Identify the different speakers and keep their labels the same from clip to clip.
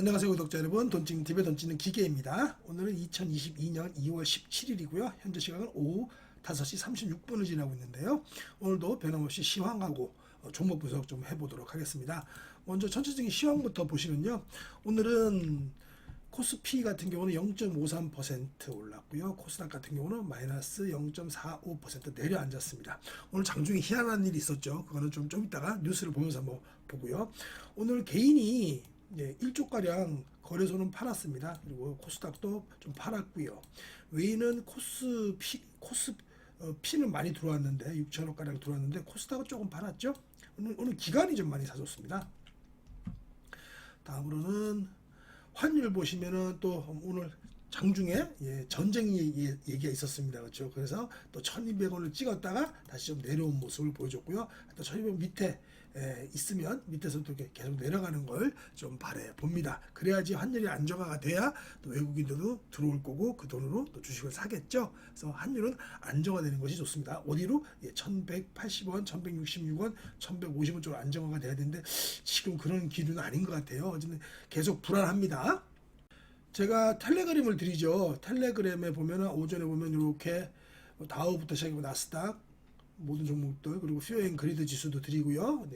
Speaker 1: 안녕하세요 구독자 여러분, 돈찍TV의 돈찍는 기계입니다. 오늘은 2022년 2월 17일이고요 현재 시각은 오후 5시 36분을 지나고 있는데요, 오늘도 변함없이 시황하고 종목 분석 좀 해보도록 하겠습니다. 먼저 전체적인 시황부터 보시면요, 오늘은 코스피 같은 경우는 0.53% 올랐고요, 코스닥 같은 경우는 마이너스 0.45% 내려앉았습니다. 오늘 장중에 희한한 일이 있었죠. 그거는 좀 이따가 뉴스를 보면서 한번 보고요. 오늘 개인이 1조가량 거래소는 팔았습니다. 그리고 코스닥도 좀 팔았고요. 외인은 코스피는 많이 들어왔는데 6천억가량 들어왔는데 코스닥은 조금 팔았죠. 오늘 기관이 좀 많이 사줬습니다. 다음으로는 환율 보시면은 또 오늘 장중에 전쟁 얘기가 있었습니다. 그렇죠. 그래서 또 1200원을 찍었다가 다시 좀 내려온 모습을 보여줬고요. 또 1200원 밑에 있으면 밑에서 또 이렇게 계속 내려가는 걸 좀 바래 봅니다. 그래야지 환율이 안정화가 돼야 또 외국인들도 들어올 거고 그 돈으로 또 주식을 사겠죠. 그래서 환율은 안정화되는 것이 좋습니다. 어디로? 1180원, 1166원, 1150원 쪽으로 안정화가 돼야 되는데 지금 그런 기류는 아닌 것 같아요. 어쨌든 계속 불안합니다. 제가 텔레그램을 드리죠. 텔레그램에 보면은 오전에 보면 이렇게 다우부터 시작해서 나스닥 모든 종목들, 그리고 피어앤그리드 지수도 드리고요.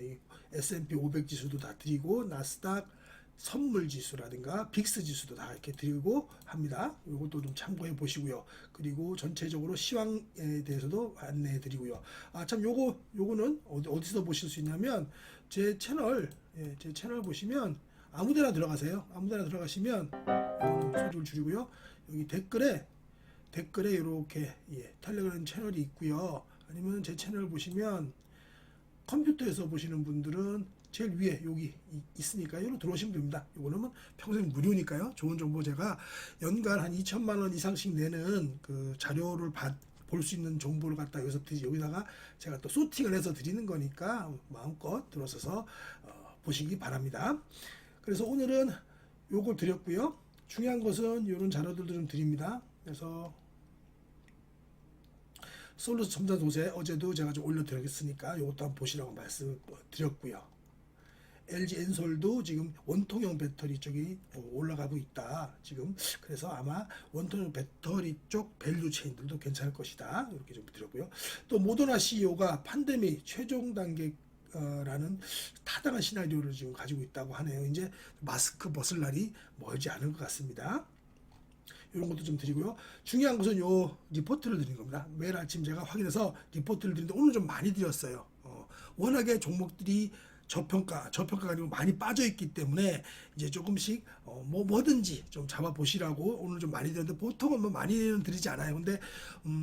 Speaker 1: S&P 500 지수도 다 드리고, 나스닥 선물 지수라든가 빅스 지수도 다 이렇게 드리고 합니다. 이것도 좀 참고해 보시고요. 그리고 전체적으로 시황에 대해서도 안내해 드리고요. 참 요거는 어디서 보실 수 있냐면 제 채널 보시면 아무데나 들어가세요. 아무데나 들어가시면 소리를 줄이고요. 여기 댓글에 이렇게 텔레그램 채널이 있고요. 아니면 제 채널 보시면 컴퓨터에서 보시는 분들은 제일 위에 여기 있으니까 여기로 들어오시면 됩니다. 이거는 평생 무료니까요. 좋은 정보 제가 연간 한 2천만 원 이상씩 내는 그 자료를 볼 수 있는 정보를 갖다 여기다가 제가 또 소팅을 해서 드리는 거니까 마음껏 들어서서 보시기 바랍니다. 그래서 오늘은 요걸 드렸고요. 중요한 것은 이런 자료들도 좀 드립니다. 그래서 솔루스 첨단 도세 어제도 제가 좀 올려드렸으니까 이것도 한번 보시라고 말씀드렸고요. LG 엔솔도 지금 원통형 배터리 쪽이 올라가고 있다. 지금 그래서 아마 원통형 배터리 쪽 밸류 체인들도 괜찮을 것이다. 이렇게 좀 드렸고요. 또 모더나 CEO가 팬데믹 최종 단계 라는 타당한 시나리오를 지금 가지고 있다고 하네요. 이제 마스크 벗을 날이 멀지 않은 것 같습니다. 이런 것도 좀 드리고요. 중요한 것은 요 리포트를 드린 겁니다. 매일 아침 제가 확인해서 리포트를 드리는데 오늘 좀 많이 드렸어요. 워낙에 종목들이 저평가가 아니고 많이 빠져 있기 때문에 이제 조금씩 뭐든지 좀 잡아 보시라고 오늘 좀 많이 드렸는데 보통은 뭐 많이는 드리지 않아요. 근데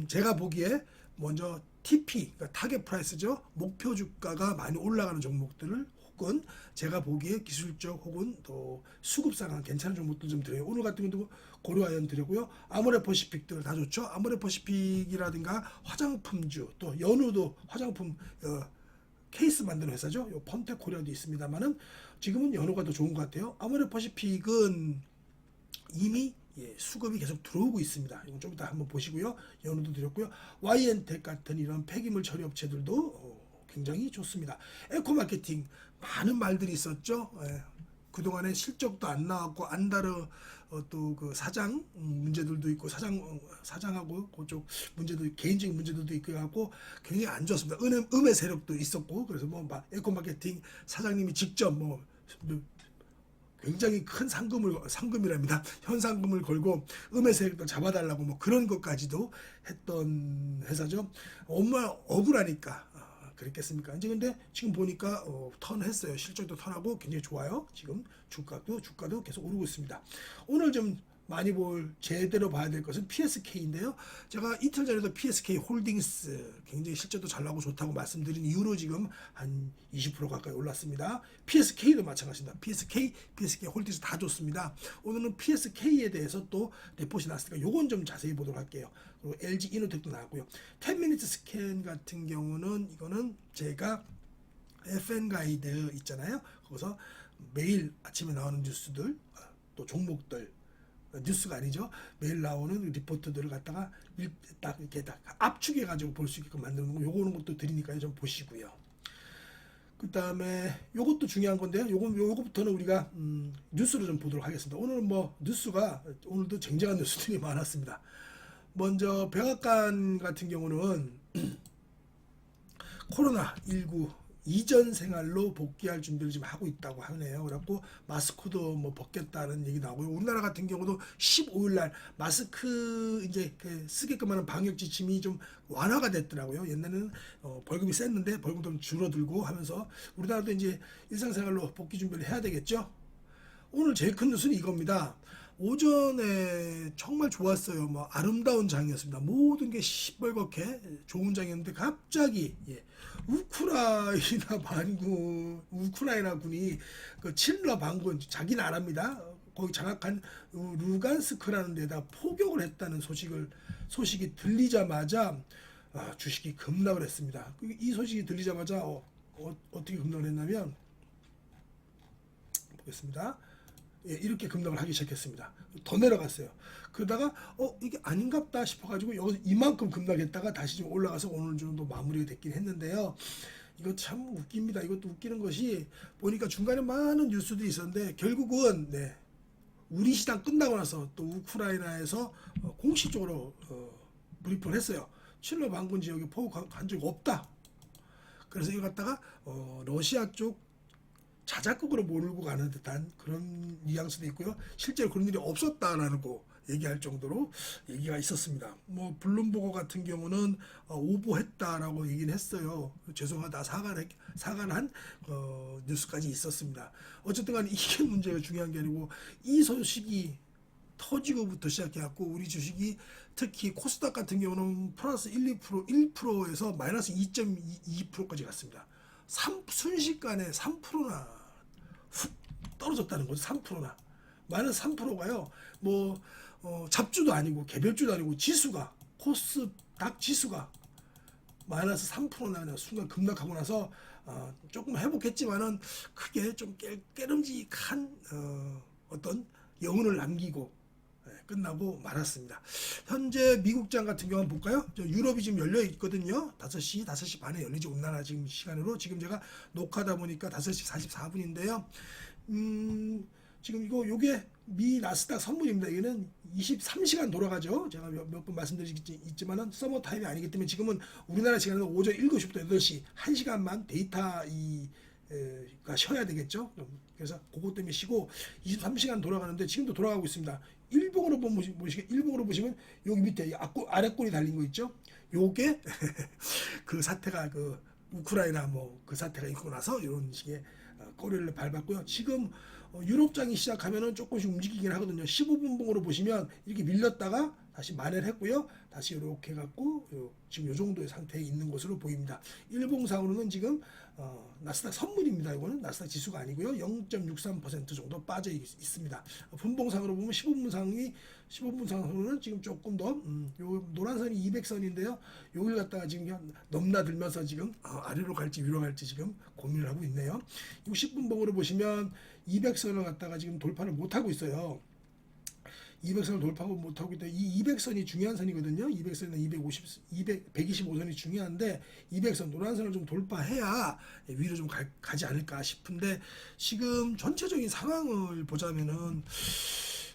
Speaker 1: 제가 보기에 먼저 TP, 그러니까 타겟 프라이스죠. 목표 주가가 많이 올라가는 종목들을 혹은 제가 보기에 기술적 혹은 또 수급상황 괜찮은 종목들 좀 드려요. 오늘 같은 경우도 고려아연 드렸고요. 아모레퍼시픽들 다 좋죠. 아모레퍼시픽이라든가 화장품주, 또 연우도 화장품 케이스 만드는 회사죠. 요 펌텍 코리아도 있습니다만은 지금은 연우가 더 좋은 것 같아요. 아모레퍼시픽은 이미 수급이 계속 들어오고 있습니다. 이건 좀 이따 한번 보시고요. 연우도 드렸고요. YN텍 같은 이런 폐기물 처리 업체들도 굉장히 좋습니다. 에코마케팅 많은 말들이 있었죠. 그동안에 실적도 안 나왔고 안다르 또 그 사장 문제들도 있고 사장하고 그쪽 문제도 개인적인 문제들도 있고 해갖고 굉장히 안 좋았습니다. 음의 세력도 있었고 그래서 뭐 에코마케팅 사장님이 직접 굉장히 큰 상금이랍니다. 현상금을 걸고 음의 세력들 잡아달라고 뭐 그런 것까지도 했던 회사죠. 정말 억울하니까 그랬겠습니까? 이제 근데 지금 보니까 턴했어요. 실적도 턴하고 굉장히 좋아요. 지금 주가도 계속 오르고 있습니다. 오늘 좀 많이 제대로 봐야 될 것은 PSK인데요. 제가 이틀 전에도 PSK 홀딩스 굉장히 실적도 잘 나오고 좋다고 말씀드린 이후로 지금 한 20% 가까이 올랐습니다. PSK도 마찬가지입니다. PSK 홀딩스 다 좋습니다. 오늘은 PSK에 대해서 또 레포트 나왔으니까 요건 좀 자세히 보도록 할게요. 그리고 LG 이노텍도 나왔고요. 10미니트 스캔 같은 경우는 이거는 제가 FN 가이드 있잖아요. 거기서 매일 아침에 나오는 뉴스들 또 종목들 뉴스가 아니죠. 매일 나오는 리포트들을 갖다가 딱 이렇게 딱 압축해 가지고 볼 수 있게끔 만드는 거. 요거는 것도 드리니까요. 좀 보시고요. 그 다음에 요것도 중요한 건데요. 요거부터는 우리가 뉴스를 좀 보도록 하겠습니다. 오늘은 뭐 뉴스가 오늘도 쟁쟁한 뉴스들이 많았습니다. 먼저 백악관 같은 경우는 코로나19 이전 생활로 복귀할 준비를 지금 하고 있다고 하네요. 그래갖고 마스크도 뭐 벗겠다는 얘기 나오고요. 우리나라 같은 경우도 15일 날 마스크 이제 쓰게끔 하는 방역 지침이 좀 완화가 됐더라고요. 옛날에는 벌금이 셌는데 벌금도 좀 줄어들고 하면서 우리나라도 이제 일상생활로 복귀 준비를 해야 되겠죠. 오늘 제일 큰 뉴스는 이겁니다. 오전에 정말 좋았어요. 뭐 아름다운 장이었습니다. 모든 게 시뻘겋게 좋은 장이었는데 갑자기 우크라이나 군이 그 칠러 반군 자기 나라입니다. 거기 장악한 루간스크라는 데다 포격을 했다는 소식이 들리자마자 주식이 급락을 했습니다. 이 소식이 들리자마자 어떻게 급락을 했냐면 보겠습니다. 이렇게 급락을 하기 시작했습니다. 더 내려갔어요. 그러다가 이게 아닌갑다 싶어가지고 여기서 이만큼 급락했다가 다시 좀 올라가서 오늘 정도 마무리가 됐긴 했는데요. 이거 참 웃깁니다. 이것도 웃기는 것이 보니까 중간에 많은 뉴스들이 있었는데 결국은 우리 시장 끝나고 나서 또 우크라이나에서 공식적으로 브리핑을 했어요. 칠러 반군 지역에 포격한 적 없다. 그래서 이거 갖다가 러시아 쪽 자작극으로 몰고 가는 듯한 그런 뉘앙스도 있고요. 실제로 그런 일이 없었다라는 거 얘기할 정도로 얘기가 있었습니다. 뭐 블룸버그 같은 경우는 오보했다라고 얘기는 했어요. 죄송하다 사과를 한 뉴스까지 있었습니다. 어쨌든 간에 이게 문제가 중요한 게 아니고 이 소식이 터지고부터 시작해갖고 우리 주식이 특히 코스닥 같은 경우는 플러스 1%에서 마이너스 2.22%까지 갔습니다. 순식간에 3%나 훅 떨어졌다는 거죠. 3%나 마이너스 3%가요. 뭐 잡주도 아니고 개별주도 아니고 지수가 코스닥 지수가 마이너스 3%나 그냥 순간 급락하고 나서 조금 회복했지만은 크게 좀 깨름직한 어떤 여운을 남기고 끝나고 말았습니다. 현재 미국장 같은 경우는 볼까요? 유럽이 지금 열려 있거든요. 5시 반에 열리지 우리나라 지금 시간으로. 지금 제가 녹화다 보니까 5시 44분인데요. 지금 요게 미 나스닥 선물입니다. 이게는 23시간 돌아가죠. 제가 몇 번 말씀드리겠지만은 서머 타임이 아니기 때문에 지금은 우리나라 시간은 오전 7시부터 8시 1시간만 데이터가 쉬어야 되겠죠. 그래서 그것 때문에 쉬고 23시간 돌아가는데 지금도 돌아가고 있습니다. 일봉으로 보시면 여기 밑에 아래꼴이 달린 거 있죠. 요게 그 사태가 그 우크라이나 그 사태가 있고 나서 이런 식의 꼬리를 밟았고요. 지금 유럽장이 시작하면은 조금씩 움직이긴 하거든요. 15분봉으로 보시면 이렇게 밀렸다가 다시 만회를 했고요. 다시 이렇게 해갖고 지금 이 정도의 상태에 있는 것으로 보입니다. 일봉상으로는 지금 나스닥 선물입니다. 이거는 나스닥 지수가 아니고요. 0.63% 정도 빠져 있습니다. 분봉상으로 보면 15분상으로는 지금 조금 더 요 노란선이 200선인데요. 여기를 갖다가 지금 넘나들면서 지금 아래로 갈지 위로 갈지 지금 고민을 하고 있네요. 60분봉으로 보시면 200선을 갖다가 지금 돌파를 못하고 있어요. 200선을 돌파하고 못하고 있다. 이 200선이 중요한 선이거든요. 200선이나 125선이 중요한데 200선 노란선을 좀 돌파해야 위로 좀 가지 않을까 싶은데 지금 전체적인 상황을 보자면은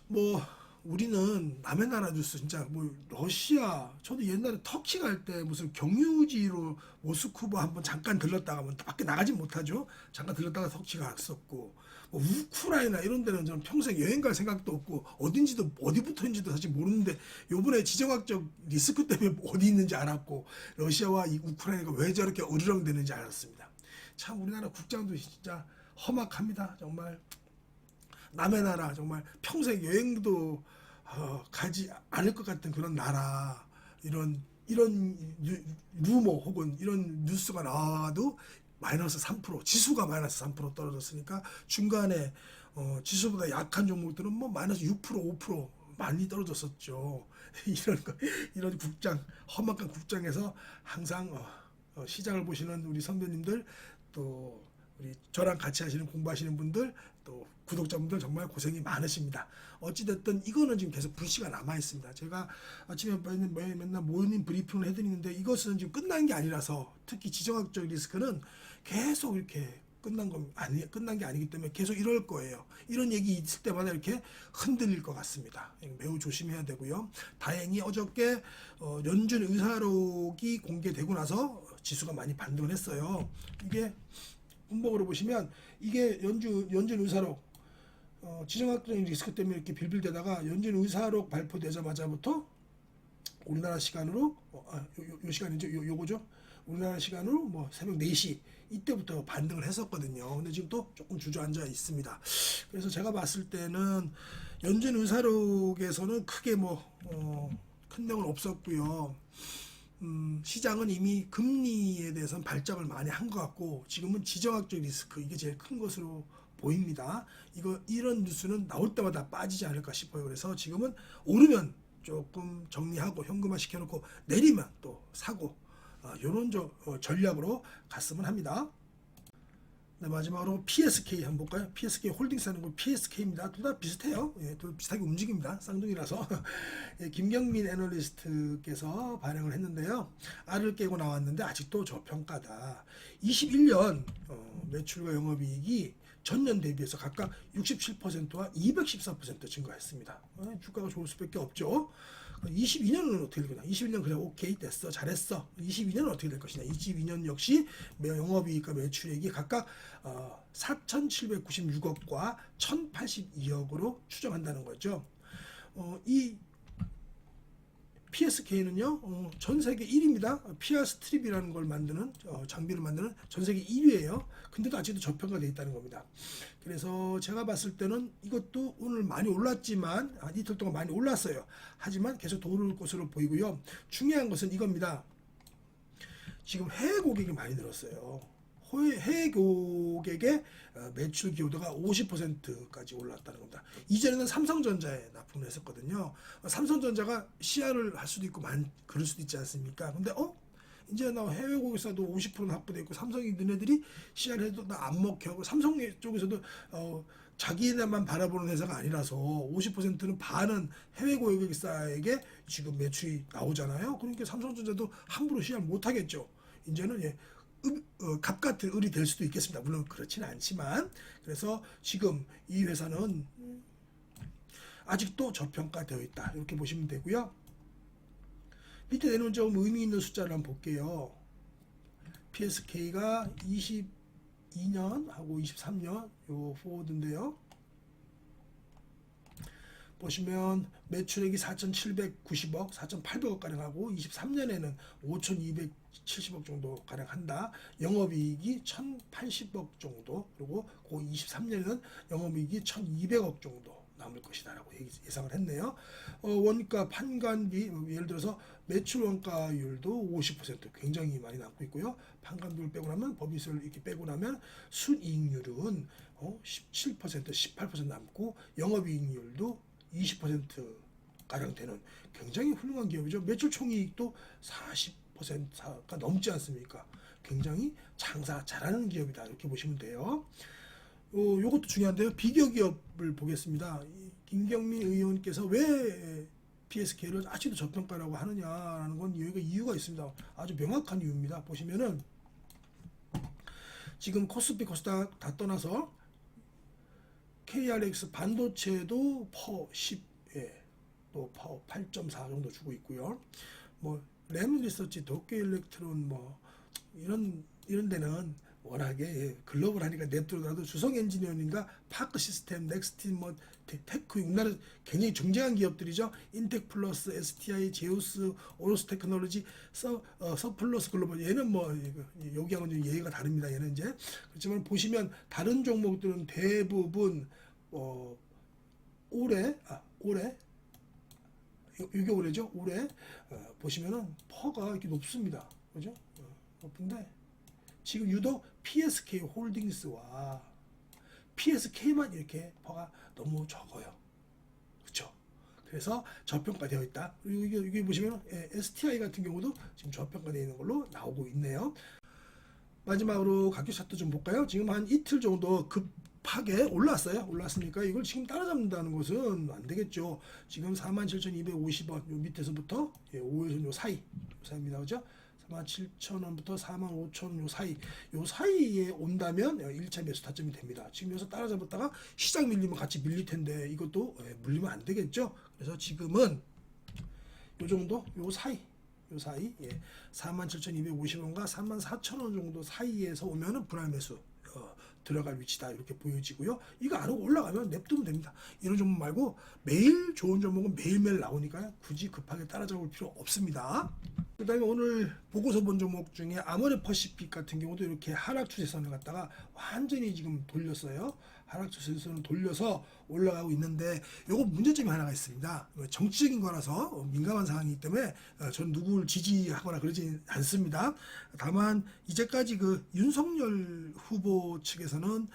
Speaker 1: 뭐 우리는 남의 나라 뉴스 진짜 뭐 러시아 저도 옛날에 터키 갈 때 무슨 경유지로 모스크바 한번 잠깐 들렀다가 뭐 밖에 나가진 못하죠. 잠깐 들렀다가 터키가 갔었고 뭐 우크라이나 이런 데는 저는 평생 여행 갈 생각도 없고 어디부터인지도 사실 모르는데 요번에 지정학적 리스크 때문에 어디 있는지 알았고 러시아와 이 우크라이나가 왜 저렇게 어리렁대는지 알았습니다. 참 우리나라 국장도 진짜 험악합니다. 정말 남의 나라 정말 평생 여행도 가지 않을 것 같은 그런 나라 이런 루머 혹은 이런 뉴스가 나와도 마이너스 3% 지수가 마이너스 3% 떨어졌으니까 중간에 지수보다 약한 종목들은 뭐 마이너스 6% 5% 많이 떨어졌었죠. 이런 험악한 국장에서 항상 시장을 보시는 우리 선배님들 또 우리 저랑 같이 하시는 공부하시는 분들 또 구독자분들 정말 고생이 많으십니다. 어찌됐든 이거는 지금 계속 불씨가 남아 있습니다. 제가 아침에 맨날 모닝 브리핑을 해드리는데 이것은 지금 끝난 게 아니라서 특히 지정학적 리스크는 계속 이렇게 끝난 게 아니기 때문에 계속 이럴 거예요. 이런 얘기 있을 때마다 이렇게 흔들릴 것 같습니다. 매우 조심해야 되고요. 다행히 어저께 연준 의사록이 공개되고 나서 지수가 많이 반등을 했어요. 이게 분봉으로 보시면 이게 연준 의사록 지정학적인 리스크 때문에 이렇게 빌빌대다가 연준 의사록 발표되자마자부터 우리나라 시간으로 요 시간이죠. 요거죠. 우리나라 시간으로 뭐 새벽 4시 이때부터 반등을 했었거든요. 근데 지금 또 조금 주저앉아 있습니다. 그래서 제가 봤을 때는 연준 의사록에서는 크게 큰 내용은 없었고요. 시장은 이미 금리에 대해서는 발작을 많이 한 것 같고 지금은 지정학적 리스크 이게 제일 큰 것으로 보입니다. 이런 뉴스는 나올 때마다 빠지지 않을까 싶어요. 그래서 지금은 오르면 조금 정리하고 현금화 시켜놓고 내리면 또 사고 이런 전략으로 갔으면 합니다. 네, 마지막으로 PSK 한번 볼까요? PSK 홀딩스 하는 거 PSK입니다. 둘 다 비슷해요. 예, 둘 비슷하게 움직입니다. 쌍둥이라서. 예, 김경민 애널리스트께서 발행을 했는데요. 알을 깨고 나왔는데 아직도 저평가다. 21년 매출과 영업이익이 전년 대비해서 각각 67%와 214% 증가했습니다. 주가가 좋을 수밖에 없죠. 22년은 어떻게 될 거냐? 21년 그냥 오케이 됐어 잘했어. 22년은 어떻게 될 것이냐? 22년 역시 영업이익과 매출액이 각각 4,796억과 1,082억으로 추정한다는 거죠. 이 PSK는요 전 세계 1위입니다. PR 스트립이라는 걸 만드는 장비를 만드는 전 세계 1위예요. 근데도 아직도 저평가되어 있다는 겁니다. 그래서 제가 봤을 때는 이것도 오늘 많이 올랐지만 이틀 동안 많이 올랐어요. 하지만 계속 더 오를 것으로 보이고요. 중요한 것은 이겁니다. 지금 해외 고객이 많이 늘었어요. 해외 고객의 매출 기여도가 50%까지 올랐다는 겁니다. 이전에는 삼성전자에 납품을 했었거든요. 삼성전자가 CR을 할 수도 있고 그럴 수도 있지 않습니까? 근데 이제 나 해외 고객사도 50%는 확보되어 있고 삼성이 너네들이 CR 해도 나 안 먹혀. 삼성 쪽에서도 자기네만 바라보는 회사가 아니라서 50%는 반은 해외 고객사에게 지금 매출이 나오잖아요. 그러니까 삼성전자도 함부로 CR 못 하겠죠. 이제는 갑 같은 을이 될 수도 있겠습니다. 물론 그렇지는 않지만 그래서 지금 이 회사는 아직도 저평가되어 있다. 이렇게 보시면 되고요. 밑에 내놓은 좀 의미 있는 숫자를 한번 볼게요. PSK가 22년하고 23년 요 포워드인데요. 보시면 매출액이 4,790억, 4,800억 가량 하고 23년에는 5,270억 정도 가량 한다. 영업이익이 1,080억 정도 그리고 그 23년에는 영업이익이 1,200억 정도 남을 것이다라고 예상을 했네요. 원가 판관비 예를 들어서 매출 원가율도 50% 굉장히 많이 남고 있고요. 판관비를 빼고 나면 법인세를 이렇게 빼고 나면 순이익률은 17%, 18% 남고 영업이익률도 20%가량 되는 굉장히 훌륭한 기업이죠. 매출 총이익도 40%가 넘지 않습니까? 굉장히 장사 잘하는 기업이다. 이렇게 보시면 돼요. 요것도 중요한데요. 비교 기업을 보겠습니다. 김경민 의원께서 왜 PSK를 아직도 저평가라고 하느냐라는 건 이유가 있습니다. 아주 명확한 이유입니다. 보시면은 지금 코스피 코스닥 다 떠나서 KRX 반도체도 퍼 10, 또 퍼 8.4 정도 주고 있고요. 램 리서치, 도쿄 일렉트론 이런 데는 워낙에 글로벌하니까 냅두더라도 주성 엔지니어링과 파크 시스템, 넥스틴, 테크 우리나라 굉장히 중요한 기업들이죠. 인텍 플러스, STI, 제우스, 오로스 테크놀로지, 서플러스 글로벌. 얘는 여기하고는 좀 예의가 다릅니다. 얘는 이제 그렇지만 보시면 다른 종목들은 대부분 올해 이게 올해죠. 올해 보시면은 퍼가 이렇게 높습니다. 그죠? 높은데 지금 유독 PSK 홀딩스와 PSK만 이렇게 퍼가 너무 적어요. 그렇죠? 그래서 저평가되어 있다. 그리고 이게 보시면 STI 같은 경우도 지금 저평가되어 있는 걸로 나오고 있네요. 마지막으로 가격 차트 좀 볼까요? 지금 한 이틀 정도 급하게 올랐으니까 이걸 지금 따라잡는다는 것은 안 되겠죠. 지금 47,250원 요 밑에서부터 5일선 요 사이입니다. 그죠? 47,000원부터 45,000원 요 사이에 온다면 1차 매수 타점이 됩니다. 지금 여기서 따라잡았다가 시장 밀리면 같이 밀릴 텐데 이것도 물리면 안 되겠죠. 그래서 지금은 요 정도 요 사이 47,250원과 34,000원 정도 사이에서 오면은 분할 매수 들어갈 위치다 이렇게 보여지고요. 이거 안 올라가면 냅두면 됩니다. 이런 종목 말고 매일 좋은 종목은 매일매일 나오니까 굳이 급하게 따라잡을 필요 없습니다. 그 다음에 오늘 보고서 본 종목 중에 아모레 퍼시픽 같은 경우도 이렇게 하락 추세선을 갖다가 완전히 지금 돌렸어요. 하락 추세선을 돌려서 올라가고 있는데 요거 문제점이 하나가 있습니다. 정치적인 거라서 민감한 상황이기 때문에 저는 누구를 지지하거나 그러지 않습니다. 다만 이제까지 그 윤석열 후보 측에서는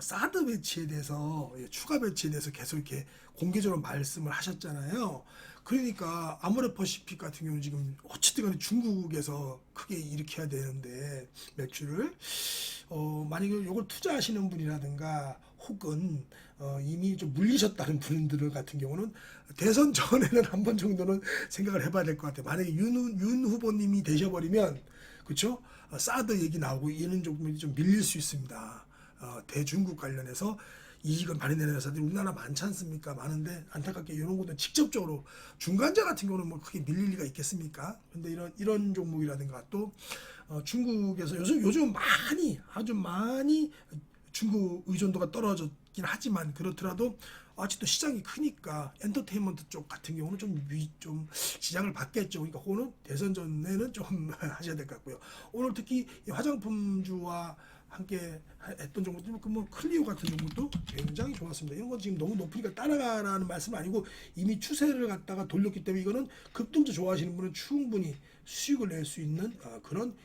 Speaker 1: 사드 배치에 대해서 추가 배치에 대해서 계속 이렇게 공개적으로 말씀을 하셨잖아요. 그러니까 아모레 퍼시픽 같은 경우는 지금 어쨌든 간에 중국에서 크게 일으켜야 되는데 매출을 만약에 이걸 투자하시는 분이라든가 혹은 이미 좀 물리셨다는 분들 같은 경우는 대선 전에는 한 번 정도는 생각을 해봐야 될 것 같아요. 만약에 윤 후보님이 되셔버리면 그렇죠? 사드 얘기 나오고 이런 조금 좀 밀릴 수 있습니다. 대중국 관련해서 이익을 많이 내는 회사들이 우리나라 많지 않습니까? 많은데 안타깝게 이런 것도 직접적으로 중간자 같은 경우는 뭐 크게 밀릴 리가 있겠습니까? 근데 이런 종목이라든가 또 중국에서 요즘 아주 많이 중국 의존도가 떨어졌긴 하지만 그렇더라도 아직도 시장이 크니까 엔터테인먼트 쪽 같은 경우는 좀 시장을 받겠죠. 그러니까 그거는 대선 전에는 좀 하셔야 될 것 같고요. 오늘 특히 이 화장품주와 함께 했던 종목들 뭐 클리오 같은 종목도 굉장히 좋았습니다. 이런 건 지금 너무 높으니까 따라가라는 말씀은 아니고 이미 추세를 갖다가 돌렸기 때문에 이거는 급등주 좋아하시는 분은 충분히 수익을 낼 수 있는 그런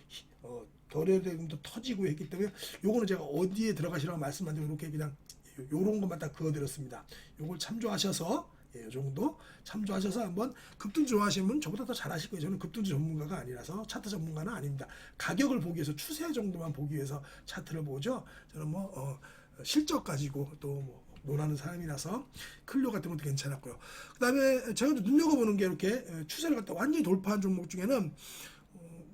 Speaker 1: 거래량도 터지고 했기 때문에 요거는 제가 어디에 들어가시라고 말씀 안 드리고 이렇게 그냥 요런 것만 딱 그어드렸습니다. 요걸 참조하셔서 이 정도 참조하셔서 한번 급등주 좋아하시는 분은 저보다 더 잘하실 거예요. 저는 급등주 전문가가 아니라서 차트 전문가는 아닙니다. 가격을 보기 위해서 추세 정도만 보기 위해서 차트를 보죠. 저는 뭐 실적 가지고 또 논하는 사람이라서 클리오 같은 것도 괜찮았고요. 그다음에 제가 눈여겨보는 게 이렇게 추세를 갖다 완전히 돌파한 종목 중에는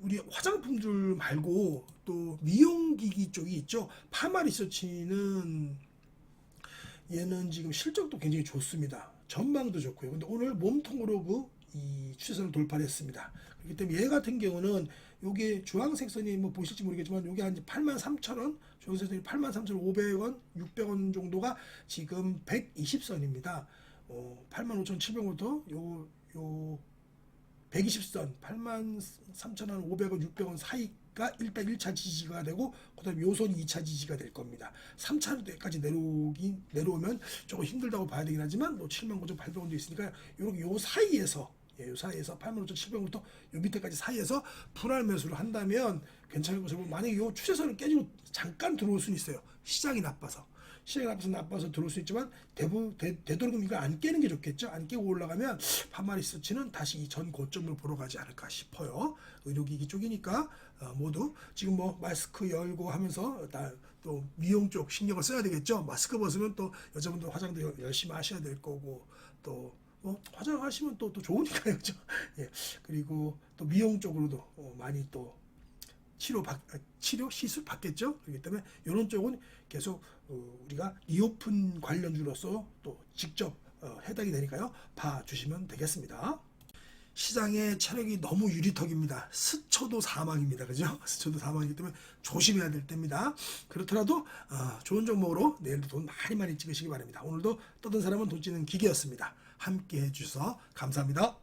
Speaker 1: 우리 화장품들 말고 또 미용기기 쪽이 있죠. 파마 리서치는 얘는 지금 실적도 굉장히 좋습니다. 전망도 좋고요. 근데 오늘 몸통으로 이 추세선을 돌파했습니다. 그렇기 때문에 얘 같은 경우는 요게 주황색 선이 뭐 보실지 모르겠지만 요게 한 83,000원, 주황색 선이 83,500원, 600원 정도가 지금 120선입니다. 85,700원부터 요 120선 83,500원, 600원 사이가 일단 1차 지지가 되고 그다음에 요선이 2차 지지가 될 겁니다. 3차대까지 내려오면 조금 힘들다고 봐야 되긴 하지만 뭐 79,800원도 있으니까 요 사이에서 요 사이에서 85,700원부터 요 밑에까지 사이에서 분할 매수를 한다면 괜찮을 것이고 만약에 요 추세선을 깨지고 잠깐 들어올 수는 있어요. 시장이 나빠서 들어올 수 있지만 되도록이면 이걸 안 깨는 게 좋겠죠. 안 깨고 올라가면 파마 리서치는 다시 이 전 고점을 보러 가지 않을까 싶어요. 의료기기 쪽이니까 모두 지금 뭐 마스크 열고 하면서 또 미용 쪽 신경을 써야 되겠죠. 마스크 벗으면 또 여자분들 화장도 열심히 하셔야 될 거고 또 뭐 화장하시면 또 좋으니까요, 그죠? 예. 그리고 또 미용 쪽으로도 많이 또 치료 시술 받겠죠. 그렇기 때문에 이런 쪽은 계속 우리가 리오픈 관련주로서 또 직접 해당이 되니까요. 봐주시면 되겠습니다. 시장의 체력이 너무 유리턱입니다. 스쳐도 사망입니다. 그죠? 스쳐도 사망이기 때문에 조심해야 될 때입니다. 그렇더라도 좋은 종목으로 내일도 돈 많이 찍으시기 바랍니다. 오늘도 떠든 사람은 돈 찍는 기계였습니다. 함께 해주셔서 감사합니다.